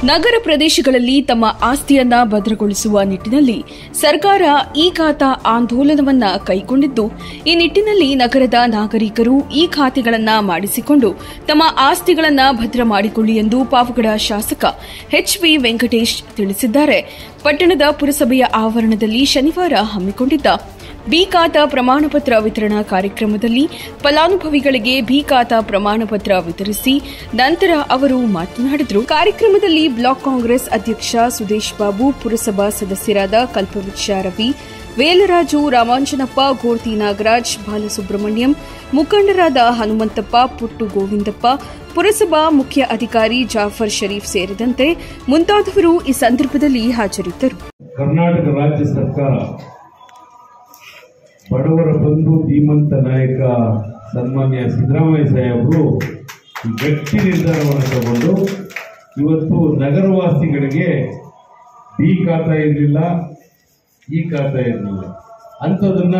ನಗರ ಪ್ರದೇಶಗಳಲ್ಲಿ ತಮ್ಮ ಆಸ್ತಿಯನ್ನ ಭದ್ರಗೊಳಿಸುವ ನಿಟ್ಟಿನಲ್ಲಿ ಸರ್ಕಾರ ಈ ಖಾತಾ ಆಂದೋಲನವನ್ನ ಕೈಗೊಂಡಿದ್ದು, ಈ ನಿಟ್ಟಿನಲ್ಲಿ ನಗರದ ನಾಗರಿಕರು ಈ ಖಾತೆಗಳನ್ನ ಮಾಡಿಸಿಕೊಂಡು ತಮ್ಮ ಆಸ್ತಿಗಳನ್ನ ಭದ್ರ ಮಾಡಿಕೊಳ್ಳಿ ಎಂದು ಪಾವಗಡ ಶಾಸಕ ಎಚ್.ವಿ. ವೆಂಕಟೇಶ್ ತಿಳಿಸಿದ್ದಾರೆ. ಪಟ್ಟಣದ ಪುರಸಭೆಯ ಆವರಣದಲ್ಲಿ ಶನಿವಾರ ಹಮ್ಮಿಕೊಂಡಿದ್ದ ಬಿ ಖಾತಾ ಪ್ರಮಾಣಪತ್ರ ವಿತರಣಾ ಕಾರ್ಯಕ್ರಮದಲ್ಲಿ ಫಲಾನುಭವಿಗಳಿಗೆ ಬಿ ಖಾತಾ ಪ್ರಮಾಣಪತ್ರ ವಿತರಿಸಿ ನಂತರ ಅವರು ಮಾತನಾಡಿದರು. ಕಾರ್ಯಕ್ರಮದಲ್ಲಿ ಬ್ಲಾಕ್ ಕಾಂಗ್ರೆಸ್ ಅಧ್ಯಕ್ಷ ಸುದೇಶ್ ಬಾಬು, ಪುರಸಭಾ ಸದಸ್ಯರಾದ ಕಲ್ಪವೃಕ್ಷ ರವಿ, ವೇಲರಾಜು, ರಾಮಾಂಜನಪ್ಪ, ಗೋರ್ತಿ ನಾಗರಾಜ್, ಬಾಲಸುಬ್ರಹ್ಮಣ್ಯಂ, ಮುಖಂಡರಾದ ಹನುಮಂತಪ್ಪ, ಪುಟ್ಟು ಗೋವಿಂದಪ್ಪ, ಪುರಸಭಾ ಮುಖ್ಯ ಅಧಿಕಾರಿ ಜಾಫರ್ ಶರೀಫ್ ಸೇರಿದಂತೆ ಮುಂತಾದವರು ಈ ಸಂದರ್ಭದಲ್ಲಿ ಹಾಜರಿದ್ದರು. ಕರ್ನಾಟಕ ರಾಜ್ಯ ಸರ್ಕಾರ ಬಡವರ ಬಂಧು ಧೀಮಂತ ನಾಯಕ ಸನ್ಮಾನ್ಯ ಸಿದ್ದರಾಮಯ್ಯ ಸಾಹೇಬರು ಗಟ್ಟಿ ನಿರ್ಧಾರವನ್ನು ತಗೊಂಡು ಇವತ್ತು ನಗರವಾಸಿಗಳಿಗೆ ಬಿ ಖಾತಾ ಇರಲಿಲ್ಲ, ಈ ಖಾತಾ ಇರಲಿಲ್ಲ ಅಂಥದನ್ನ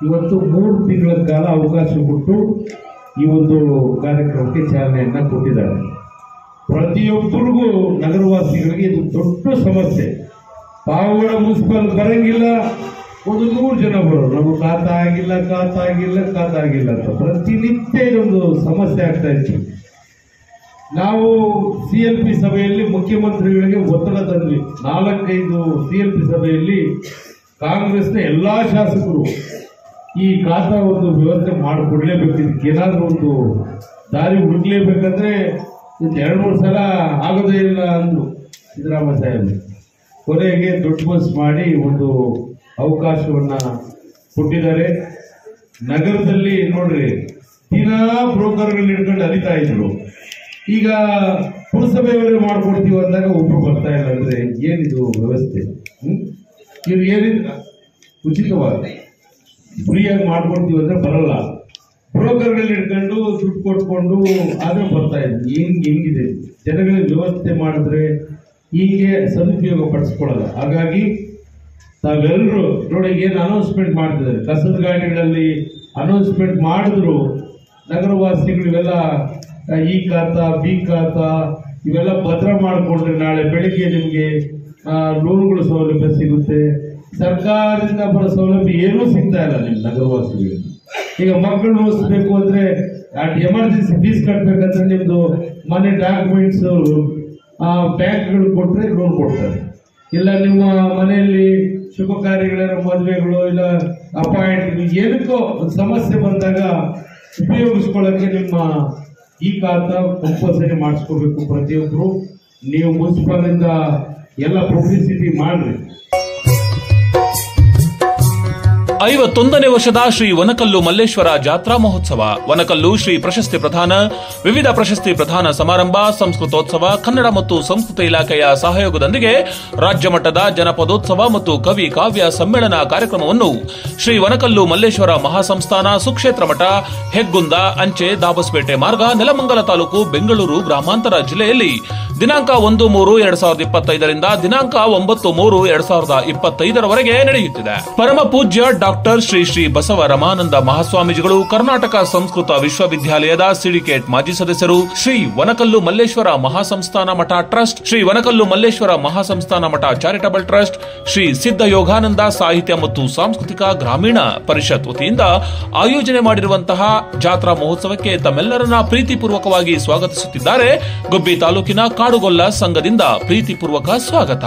ಇವತ್ತು 3 ತಿಂಗಳ ಕಾಲ ಅವಕಾಶ ಕೊಟ್ಟು ಈ ಒಂದು ಕಾರ್ಯಕ್ರಮಕ್ಕೆ ಚಾಲನೆಯನ್ನ ಕೊಟ್ಟಿದ್ದಾರೆ. ಪ್ರತಿಯೊಬ್ಬರಿಗೂ ನಗರವಾಸಿಗಳಿಗೆ ಇದು ದೊಡ್ಡ ಸಮಸ್ಯೆ. ಪಾವಗಡ ಮುನ್ಸಿಪಲ್ ಬರಂಗಿಲ್ಲ, 100 ಜನ ಬರೋರು, ನಮಗೆ ಖಾತಾ ಆಗಿಲ್ಲ ಅಂತ ಪ್ರತಿನಿತ್ಯ ಇದೊಂದು ಸಮಸ್ಯೆ ಆಗ್ತಾ ಇತ್ತು. ನಾವು CLP ಸಭೆಯಲ್ಲಿ ಮುಖ್ಯಮಂತ್ರಿಗಳಿಗೆ ಒತ್ತಡ ತಂದ್ವಿ. 4-5 CLP ಸಭೆಯಲ್ಲಿ ಕಾಂಗ್ರೆಸ್ನ ಎಲ್ಲಾ ಶಾಸಕರು ಈ ಖಾತಾ ಒಂದು ವ್ಯವಸ್ಥೆ ಮಾಡಿಕೊಡ್ಲೇಬೇಕು, ಇದಕ್ಕೇನಾದ್ರೂ ಒಂದು ದಾರಿ ಹುಡುಕ್ಲೇಬೇಕಂದ್ರೆ 2-3 ಸಲ ಆಗೋದೇ ಇಲ್ಲ ಅಂದ್ರು ಸಿದ್ದರಾಮಯ್ಯ ಸಾಹೇಬರು. ಕೊನೆಗೆ ದೊಡ್ಡ ಬಸ್ ಮಾಡಿ ಒಂದು ಅವಕಾಶವನ್ನ ಕೊಟ್ಟಿದ್ದಾರೆ. ನಗರದಲ್ಲಿ ನೋಡ್ರಿ, ದಿನಾ ಬ್ರೋಕರ್ಗಳನ್ನ ಹಿಡ್ಕೊಂಡು ಅಲಿತಾ ಇದ್ರು. ಈಗ ಪುರಸಭೆಯವರೇ ಮಾಡ್ಕೊಡ್ತೀವಿ ಅಂದಾಗ ಒಬ್ರು ಬರ್ತಾ ಇಲ್ಲ ಅಂದ್ರೆ ಏನಿದು ವ್ಯವಸ್ಥೆ? ಇವ್ರು ಏನಿಲ್ಲ, ಉಚಿತವಾಗಿ ಫ್ರೀಯಾಗಿ ಮಾಡ್ಕೊಡ್ತೀವಿ ಅಂದ್ರೆ ಬರಲ್ಲ. ಬ್ರೋಕರ್ಗಳನ್ನ ಹಿಡ್ಕೊಂಡು ದುಡ್ಡು ಕೊಟ್ಕೊಂಡು ಆದ್ರೆ ಬರ್ತಾ ಇದ್ರು. ಹೆಂಗಿದೆ ಜನಗಳಿಗೆ ವ್ಯವಸ್ಥೆ ಮಾಡಿದ್ರೆ ಹೀಗೆ ಸದುಪಯೋಗ ಪಡಿಸ್ಕೊಳ್ಳಲ್ಲ. ಹಾಗಾಗಿ ತಾವೆಲ್ಲರೂ ನೋಡಿ, ಏನು ಅನೌನ್ಸ್ಮೆಂಟ್ ಮಾಡ್ತಿದ್ದಾರೆ, ಕಸದ ಗಾಡಿಗಳಲ್ಲಿ ಅನೌನ್ಸ್ಮೆಂಟ್ ಮಾಡಿದ್ರು. ನಗರವಾಸಿಗಳು ಇವೆಲ್ಲ ಈ ಖಾತಾ ಬಿ ಖಾತಾ ಇವೆಲ್ಲ ಭದ್ರ ಮಾಡಿಕೊಂಡ್ರೆ ನಾಳೆ ಬೆಳಿಗ್ಗೆ ನಿಮಗೆ ಲೋನ್ಗಳು ಸೌಲಭ್ಯ ಸಿಗುತ್ತೆ. ಸರ್ಕಾರದಿಂದ ಬರೋ ಸೌಲಭ್ಯ ಏನೂ ಸಿಗ್ತಾ ಇಲ್ಲ ನಿಮ್ಮ ನಗರವಾಸಿಗಳಿಗೆ. ಈಗ ಮಕ್ಕಳು ಓದಿಸ್ಬೇಕು ಅಂದ್ರೆ ಎಮರ್ಜೆನ್ಸಿ ಫೀಸ್ ಕಟ್ಟಬೇಕಂದ್ರೆ ನಿಮ್ದು ಮನೆ ಡಾಕ್ಯುಮೆಂಟ್ಸ್ ಬ್ಯಾಂಕ್ಗಳು ಕೊಟ್ಟರೆ ಲೋನ್ ಕೊಡ್ತಾರೆ. ಇಲ್ಲ ನಿಮ್ಮ ಮನೆಯಲ್ಲಿ ಶುಭ ಕಾರ್ಯಗಳೇನೋ, ಮದುವೆಗಳು, ಇಲ್ಲ ಅಪಾಯಿಂಟ್ಮೆಂಟ್, ಏನಕ್ಕೋ ಸಮಸ್ಯೆ ಬಂದಾಗ ಉಪಯೋಗಿಸ್ಕೊಳ್ಳೋಕ್ಕೆ ನಿಮ್ಮ ಈ ಖಾತಾ ಕಂಪಲ್ಸರಿ ಮಾಡಿಸ್ಕೋಬೇಕು ಪ್ರತಿಯೊಬ್ಬರು. ನೀವು ಮುನ್ಸಿಪಲ್ ಇಂದ ಎಲ್ಲ ಪಬ್ಲಿಸಿಟಿ ಮಾಡ್ರಿ. 51ನೇ ವರ್ಷದ ಶ್ರೀ ವನಕಲ್ಲು ಮಲ್ಲೇಶ್ವರ ಜಾತ್ರಾ ಮಹೋತ್ಸವ, ವನಕಲ್ಲು ಶ್ರೀ ಪ್ರಶಸ್ತಿ ಪ್ರದಾನ, ವಿವಿಧ ಪ್ರಶಸ್ತಿ ಪ್ರದಾನ ಸಮಾರಂಭ, ಸಂಸ್ಕೃತೋತ್ಸವ, ಕನ್ನಡ ಮತ್ತು ಸಂಸ್ಕೃತಿ ಇಲಾಖೆಯ ಸಹಯೋಗದೊಂದಿಗೆ ರಾಜ್ಯ ಮಟ್ಟದ ಜನಪದೋತ್ಸವ ಮತ್ತು ಕವಿ ಕಾವ್ಯ ಸಮ್ಮೇಳನ ಕಾರ್ಯಕ್ರಮವನ್ನು ಶ್ರೀ ವನಕಲ್ಲು ಮಲ್ಲೇಶ್ವರ ಮಹಾಸಂಸ್ಥಾನ, ಸುಕ್ಷೇತ್ರ ಮಠ, ಹೆಗ್ಗುಂದ, ಅಂಚೆ, ದಾಬಸ್ಪೇಟೆ ಮಾರ್ಗ, ನೆಲಮಂಗಲ ತಾಲೂಕು, ಬೆಂಗಳೂರು ಗ್ರಾಮಾಂತರ ಜಿಲ್ಲೆಯಲ್ಲಿ ದಿನಾಂಕ 1-3-2025 ದಿನಾಂಕ 9-3-2025 ನಡೆಯುತ್ತಿದೆ. ಪರಮ ಪೂಜ್ಯ ಡಾಕ್ಟರ್ ಶ್ರೀ ಶ್ರೀ ಬಸವ ರಮಾನಂದ ಮಹಾಸ್ವಾಮೀಜಿಗಳು, ಕರ್ನಾಟಕ ಸಂಸ್ಕೃತ ವಿಶ್ವವಿದ್ಯಾಲಯದ ಸಿಂಡಿಕೇಟ್ ಮಾಜಿ ಸದಸ್ಯರು, ಶ್ರೀ ವನಕಲ್ಲು ಮಲ್ಲೇಶ್ವರ ಮಹಾಸಂಸ್ಥಾನ ಮಠ ಟ್ರಸ್ಟ್, ಶ್ರೀ ವನಕಲ್ಲು ಮಲ್ಲೇಶ್ವರ ಮಹಾಸಂಸ್ಥಾನ ಮಠ ಚಾರಿಟಬಲ್ ಟ್ರಸ್ಟ್, ಶ್ರೀ ಸಿದ್ಧ ಯೋಗಾನಂದ ಸಾಹಿತ್ಯ ಮತ್ತು ಸಾಂಸ್ಕೃತಿಕ ಗ್ರಾಮೀಣ ಪರಿಷತ್ ವತಿಯಿಂದ ಆಯೋಜನೆ ಮಾಡಿರುವಂತಹ ಜಾತ್ರಾ ಮಹೋತ್ಸವಕ್ಕೆ ತಮ್ಮೆಲ್ಲರನ್ನ ಪ್ರೀತಿಪೂರ್ವಕವಾಗಿ ಸ್ವಾಗತಿಸುತ್ತಿದ್ದಾರೆ. ಗುಬ್ಬಿ ತಾಲೂಕಿನ ಕಾಡುಗೊಲ್ಲ ಸಂಘದಿಂದ ಪ್ರೀತಿಪೂರ್ವಕ ಸ್ವಾಗತ.